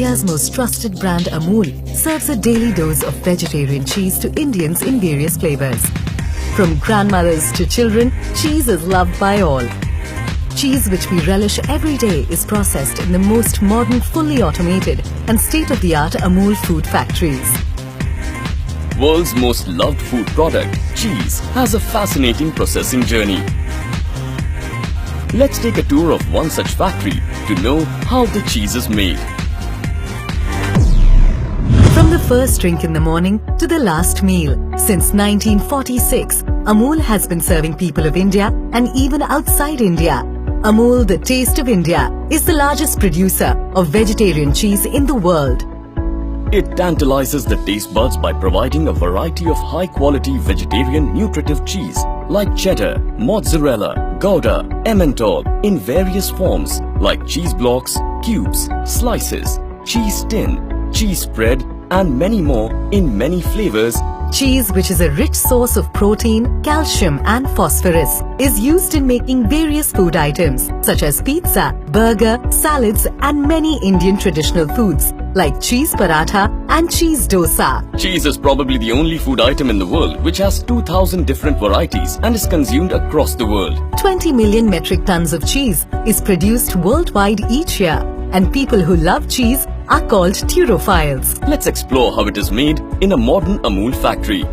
India's most trusted brand Amul serves a daily dose of vegetarian cheese to Indians in various flavors. From grandmothers to children, cheese is loved by all. Cheese which we relish every day is processed in the most modern, fully automated and state-of-the-art Amul Food factories. World's most loved food product, cheese, has a fascinating processing journey. Let's take a tour of one such factory to know how the cheese is made. From the first drink in the morning to the last meal, since 1946, Amul has been serving people of India and even outside India. Amul, the taste of India, is the largest producer of vegetarian cheese in the world. It tantalizes the taste buds by providing a variety of high-quality vegetarian nutritive cheese like cheddar, mozzarella, Gouda, Emmental in various forms like cheese blocks, cubes, slices, cheese tin, cheese spread and many more in many flavors. Cheese, which is a rich source of protein, calcium and phosphorus, is used in making various food items such as pizza, burger, salads and many Indian traditional foods like cheese paratha and cheese dosa. Cheese is probably the only food item in the world which has 2,000 different varieties and is consumed across the world. 20 million metric tons of cheese is produced worldwide each year, and people who love cheese are called turophiles. Let's explore how it is made in a modern Amul factory.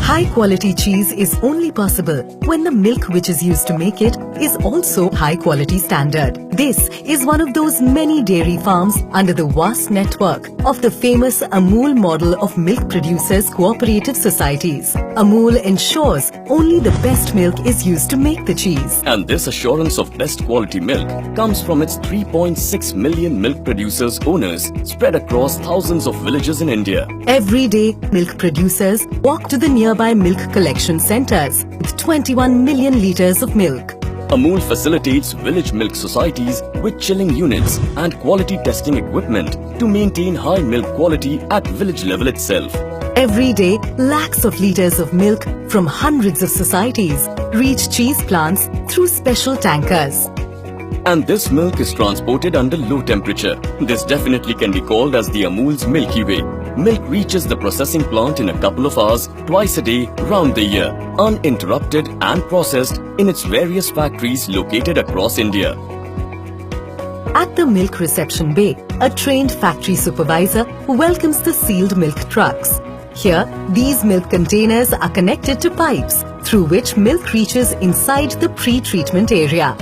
High-quality cheese is only possible when the milk which is used to make it is also high-quality standard. This is one of those many dairy farms under the vast network of the famous Amul model of milk producers cooperative societies. Amul ensures only the best milk is used to make the cheese. And this assurance of best quality milk comes from its 3.6 million milk producers owners spread across thousands of villages in India. Every day, milk producers walk to the nearby milk collection centers with 21 million litres of milk. Amul facilitates village milk societies with chilling units and quality testing equipment to maintain high milk quality at village level itself. Every day, lakhs of litres of milk from hundreds of societies reach cheese plants through special tankers. And this milk is transported under low temperature. This definitely can be called as the Amul's Milky Way. Milk reaches the processing plant in a couple of hours, twice a day, round the year, uninterrupted and processed in its various factories located across India. At the milk reception bay, a trained factory supervisor welcomes the sealed milk trucks. Here, these milk containers are connected to pipes through which milk reaches inside the pre-treatment area.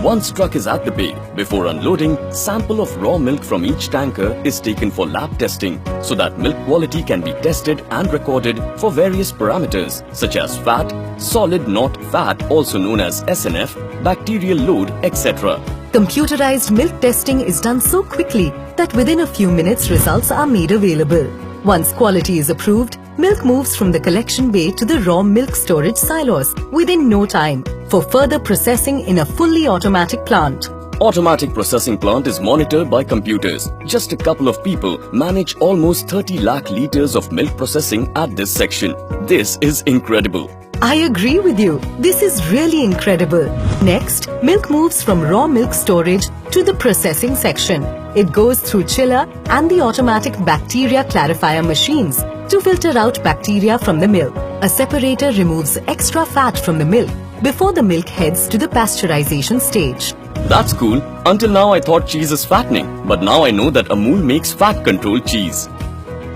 Once truck is at the bay, before unloading, sample of raw milk from each tanker is taken for lab testing so that milk quality can be tested and recorded for various parameters such as fat, solid not fat also known as SNF, bacterial load, etc. Computerized milk testing is done so quickly that within a few minutes results are made available. Once quality is approved, milk moves from the collection bay to the raw milk storage silos within no time for further processing in a fully automatic plant. Automatic processing plant is monitored by computers. Just a couple of people manage almost 30 lakh litres of milk processing at this section. This is incredible. I agree with you. This is really incredible. Next, milk moves from raw milk storage to the processing section. It goes through chiller and the automatic bacteria clarifier machines to filter out bacteria from the milk. A separator removes extra fat from the milk before the milk heads to the pasteurization stage. That's cool. Until now I thought cheese is fattening, but now I know that Amul makes fat-controlled cheese.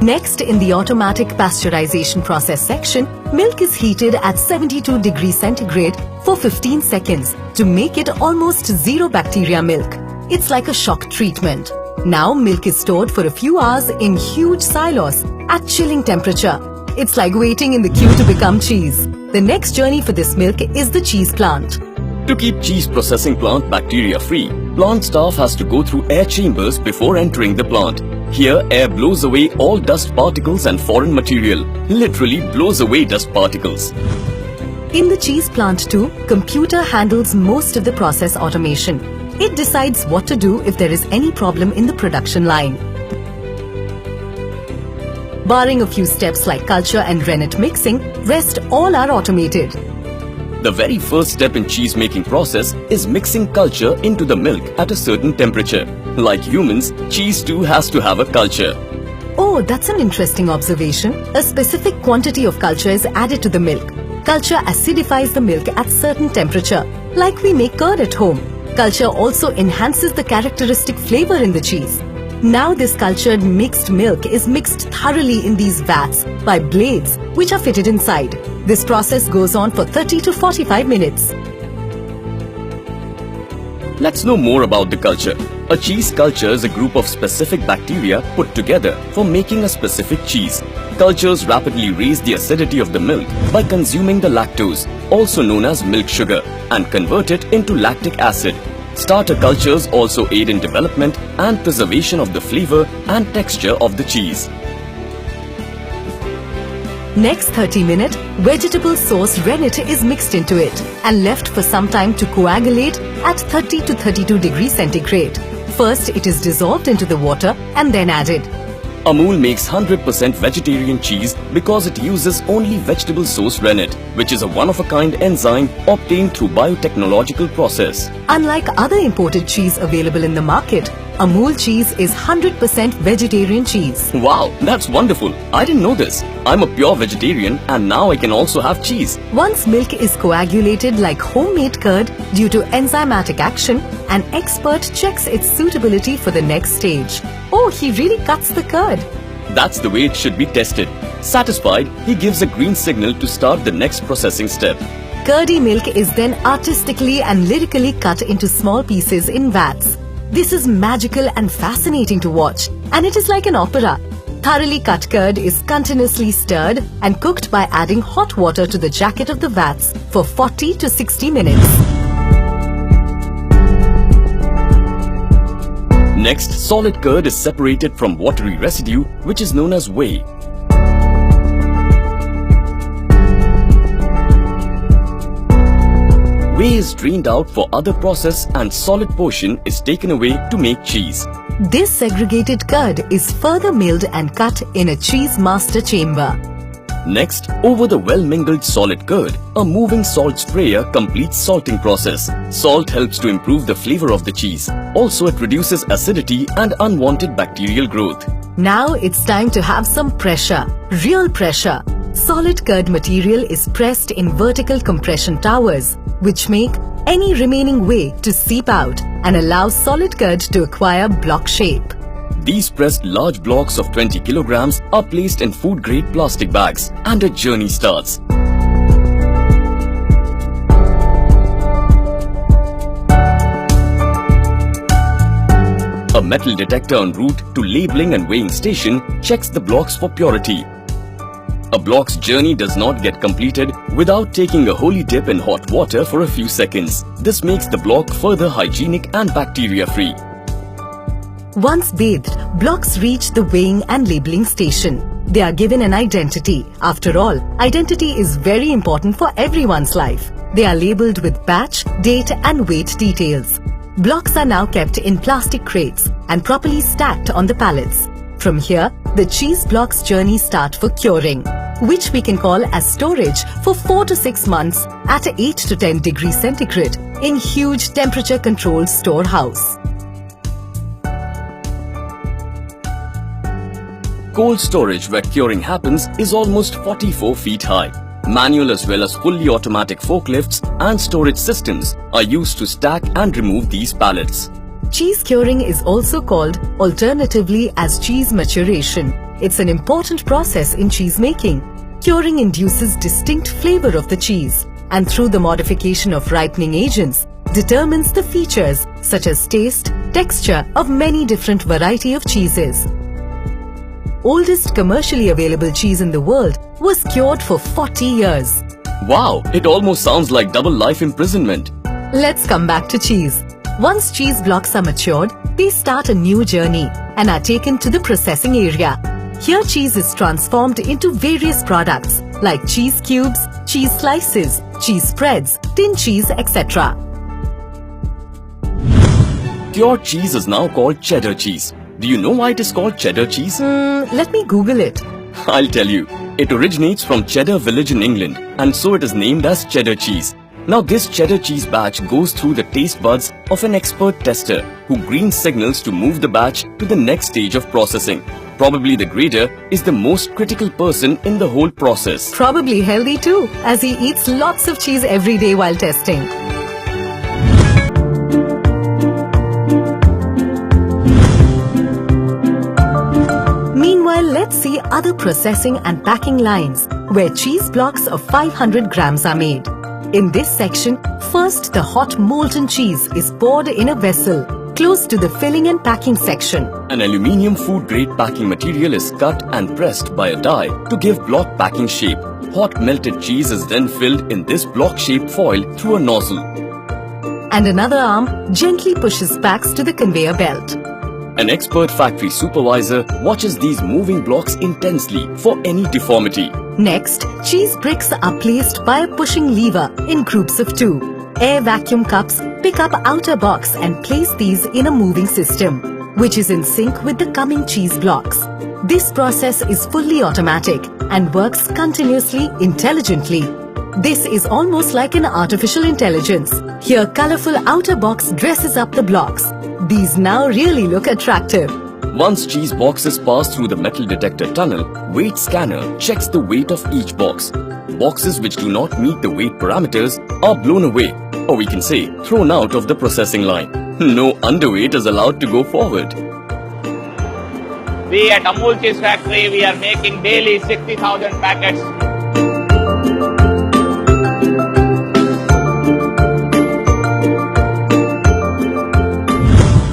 Next, in the automatic pasteurization process section, milk is heated at 72 degrees centigrade for 15 seconds to make it almost zero bacteria milk. It's like a shock treatment. Now milk is stored for a few hours in huge silos at chilling temperature. It's like waiting in the queue to become cheese. The next journey for this milk is the cheese plant. To keep cheese processing plant bacteria-free, plant staff has to go through air chambers before entering the plant. Here, air blows away all dust particles and foreign material. Literally blows away dust particles. In the cheese plant too, computer handles most of the process automation. It decides what to do if there is any problem in the production line. Barring a few steps like culture and rennet mixing, rest all are automated. The very first step in cheese making process is mixing culture into the milk at a certain temperature. Like humans, cheese too has to have a culture. Oh, that's an interesting observation. A specific quantity of culture is added to the milk. Culture acidifies the milk at certain temperature, like we make curd at home. Culture also enhances the characteristic flavor in the cheese. Now this cultured mixed milk is mixed thoroughly in these vats by blades which are fitted inside. This process goes on for 30 to 45 minutes. Let's know more about the culture. A cheese culture is a group of specific bacteria put together for making a specific cheese. Cultures rapidly raise the acidity of the milk by consuming the lactose, also known as milk sugar, and convert it into lactic acid. Starter cultures also aid in development and preservation of the flavor and texture of the cheese. Next 30-minute, vegetable sauce rennet is mixed into it and left for some time to coagulate at 30 to 32 degrees centigrade. First, it is dissolved into the water and then added. Amul makes 100% vegetarian cheese because it uses only vegetable sauce rennet, which is a one-of-a-kind enzyme obtained through biotechnological process. Unlike other imported cheese available in the market, Amul cheese is 100% vegetarian cheese. Wow, that's wonderful. I didn't know this. I'm a pure vegetarian and now I can also have cheese. Once milk is coagulated like homemade curd due to enzymatic action, an expert checks its suitability for the next stage. Oh, he really cuts the curd. That's the way it should be tested. Satisfied, he gives a green signal to start the next processing step. Curdy milk is then artistically and lyrically cut into small pieces in vats. This is magical and fascinating to watch, and it is like an opera. Thoroughly cut curd is continuously stirred and cooked by adding hot water to the jacket of the vats for 40 to 60 minutes. Next, solid curd is separated from watery residue, which is known as whey. Whey is drained out for other process and solid portion is taken away to make cheese. This segregated curd is further milled and cut in a cheese master chamber. Next, over the well-mingled solid curd, a moving salt sprayer completes salting process. Salt helps to improve the flavor of the cheese. Also, it reduces acidity and unwanted bacterial growth. Now it's time to have some pressure, real pressure. Solid curd material is pressed in vertical compression towers, which make any remaining whey to seep out and allow solid curd to acquire block shape. These pressed large blocks of 20 kilograms are placed in food-grade plastic bags and a journey starts. A metal detector en route to labeling and weighing station checks the blocks for purity. A block's journey does not get completed without taking a holy dip in hot water for a few seconds. This makes the block further hygienic and bacteria-free. Once bathed, blocks reach the weighing and labeling station. They are given an identity. After all, identity is very important for everyone's life. They are labeled with batch, date and weight details. Blocks are now kept in plastic crates and properly stacked on the pallets. From here, the cheese blocks journey start for curing, which we can call as storage for 4 to 6 months at 8 to 10 degrees centigrade in huge temperature-controlled storehouse. Cold storage where curing happens is almost 44 feet high. Manual as well as fully automatic forklifts and storage systems are used to stack and remove these pallets. Cheese curing is also called alternatively as cheese maturation. It's an important process in cheese making. Curing induces distinct flavor of the cheese and through the modification of ripening agents determines the features such as taste, texture of many different variety of cheeses. Oldest commercially available cheese in the world was cured for 40 years. Wow, it almost sounds like double life imprisonment. Let's come back to cheese. Once cheese blocks are matured, they start a new journey and are taken to the processing area. Here cheese is transformed into various products like cheese cubes, cheese slices, cheese spreads, tin cheese, etc. Cured cheese is now called cheddar cheese. Do you know why it is called cheddar cheese? Let me Google it. I'll tell you. It originates from Cheddar village in England and so it is named as cheddar cheese. Now this cheddar cheese batch goes through the taste buds of an expert tester who green signals to move the batch to the next stage of processing. Probably the grader is the most critical person in the whole process. Probably healthy too, as he eats lots of cheese every day while testing. Meanwhile, let's see other processing and packing lines where cheese blocks of 500 grams are made. In this section, first the hot molten cheese is poured in a vessel close to the filling and packing section. An aluminium food-grade packing material is cut and pressed by a die to give block packing shape. Hot melted cheese is then filled in this block-shaped foil through a nozzle. And another arm gently pushes packs to the conveyor belt. An expert factory supervisor watches these moving blocks intensely for any deformity. Next, cheese bricks are placed by a pushing lever in groups of 2. Air vacuum cups pick up outer box and place these in a moving system, which is in sync with the coming cheese blocks. This process is fully automatic and works continuously, intelligently. This is almost like an artificial intelligence. Here, colorful outer box dresses up the blocks. These now really look attractive. Once cheese boxes pass through the metal detector tunnel, weight scanner checks the weight of each box. Boxes which do not meet the weight parameters are blown away, or we can say thrown out of the processing line. No underweight is allowed to go forward. We at Amul Cheese Factory, we are making daily 60,000 packets.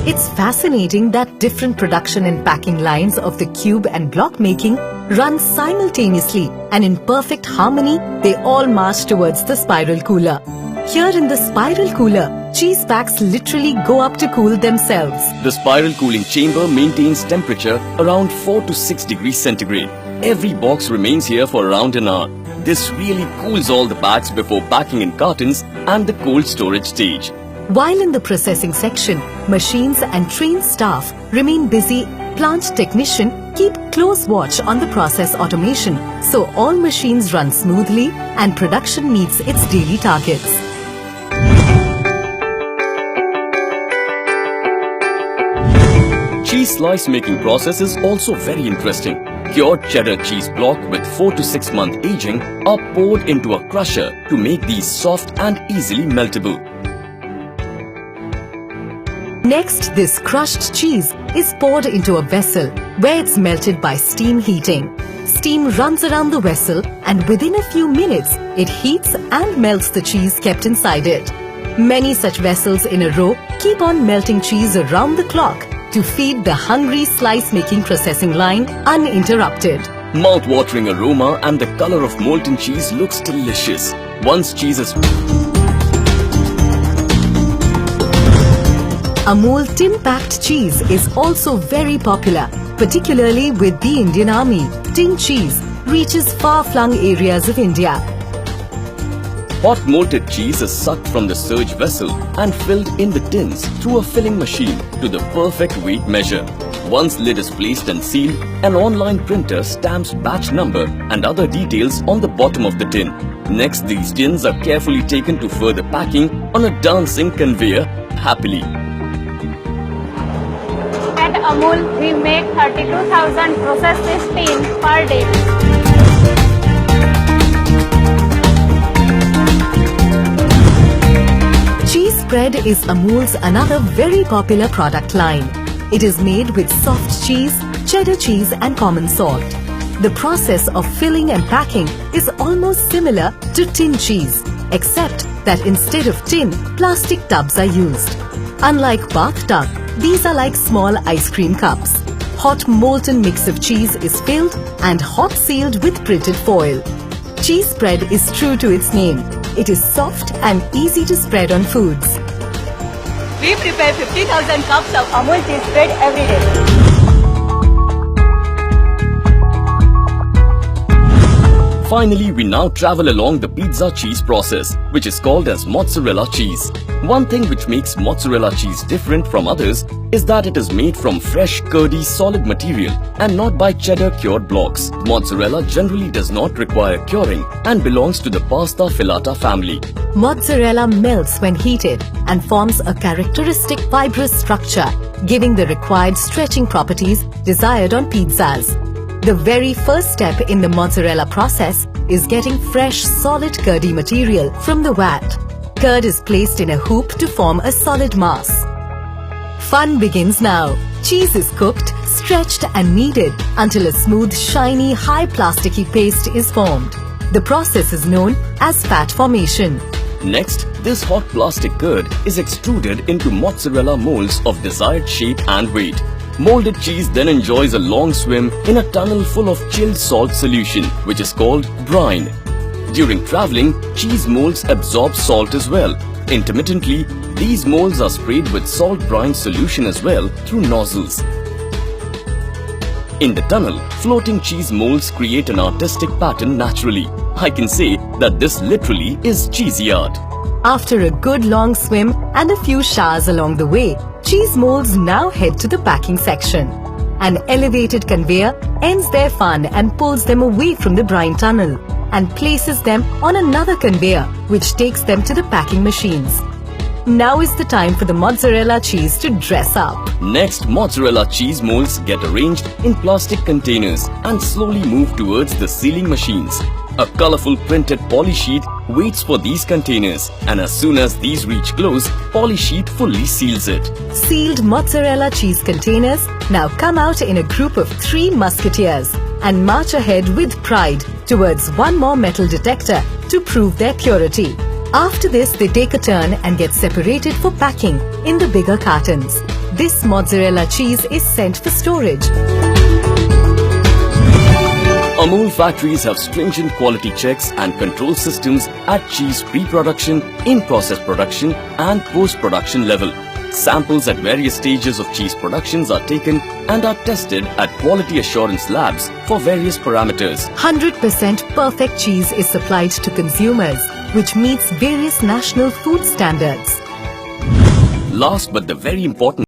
It's fascinating that different production and packing lines of the cube and block making run simultaneously, and in perfect harmony, they all march towards the spiral cooler. Here in the spiral cooler, cheese packs literally go up to cool themselves. The spiral cooling chamber maintains temperature around 4 to 6 degrees centigrade. Every box remains here for around an hour. This really cools all the packs before packing in cartons and the cold storage stage. While in the processing section, machines and trained staff remain busy. Plant technician keep close watch on the process automation, so all machines run smoothly and production meets its daily targets. Cheese slice making process is also very interesting. Cured cheddar cheese block with 4 to 6 month aging are poured into a crusher to make these soft and easily meltable. Next, this crushed cheese is poured into a vessel where it's melted by steam heating. Steam runs around the vessel and within a few minutes, it heats and melts the cheese kept inside it. Many such vessels in a row keep on melting cheese around the clock to feed the hungry slice-making processing line uninterrupted. Mouth-watering aroma and the color of molten cheese looks delicious. Once cheese is Amul tin-packed cheese is also very popular, particularly with the Indian Army. Tin cheese reaches far-flung areas of India. hot molted cheese is sucked from the surge vessel and filled in the tins through a filling machine to the perfect weight measure. Once lid is placed and sealed, an online printer stamps batch number and other details on the bottom of the tin. Next, these tins are carefully taken to further packing on a dancing conveyor happily. At Amul, we make 32,000 processed tin per day. Cheese spread is Amul's another very popular product line. It is made with soft cheese, cheddar cheese and common salt. The process of filling and packing is almost similar to tin cheese, except that instead of tin, plastic tubs are used. Unlike bathtub, these are like small ice cream cups. Hot molten mix of cheese is filled and hot sealed with printed foil. Cheese spread is true to its name. It is soft and easy to spread on foods. We prepare 50,000 cups of Amul cheese spread every day. Finally, we now travel along the pizza cheese process, which is called as mozzarella cheese. One thing which makes mozzarella cheese different from others is that it is made from fresh, curdy, solid material and not by cheddar cured blocks. Mozzarella generally does not require curing and belongs to the pasta filata family. Mozzarella melts when heated and forms a characteristic fibrous structure, giving the required stretching properties desired on pizzas. The very first step in the mozzarella process is getting fresh, solid curdy material from the vat. Curd is placed in a hoop to form a solid mass. Fun begins now. Cheese is cooked, stretched and kneaded until a smooth, shiny, high plasticky paste is formed. The process is known as fat formation. Next, this hot plastic curd is extruded into mozzarella molds of desired shape and weight. Molded cheese then enjoys a long swim in a tunnel full of chilled salt solution, which is called brine. During traveling, cheese molds absorb salt as well. Intermittently, these molds are sprayed with salt brine solution as well through nozzles. In the tunnel, floating cheese molds create an artistic pattern naturally. I can say that this literally is cheesy art. After a good long swim and a few showers along the way, cheese molds now head to the packing section. An elevated conveyor ends their fun and pulls them away from the brine tunnel and places them on another conveyor which takes them to the packing machines. Now is the time for the mozzarella cheese to dress up. Next, mozzarella cheese molds get arranged in plastic containers and slowly move towards the sealing machines. A colorful printed poly sheet waits for these containers, and as soon as these reach close, poly sheet fully seals it. Sealed mozzarella cheese containers now come out in a group of 3 musketeers and march ahead with pride towards one more metal detector to prove their purity. After this, they take a turn and get separated for packing in the bigger cartons. This mozzarella cheese is sent for storage. Amul factories have stringent quality checks and control systems at cheese pre-production, in-process production and post-production level. Samples at various stages of cheese productions are taken and are tested at quality assurance labs for various parameters. 100% perfect cheese is supplied to consumers, which meets various national food standards. Last but the very important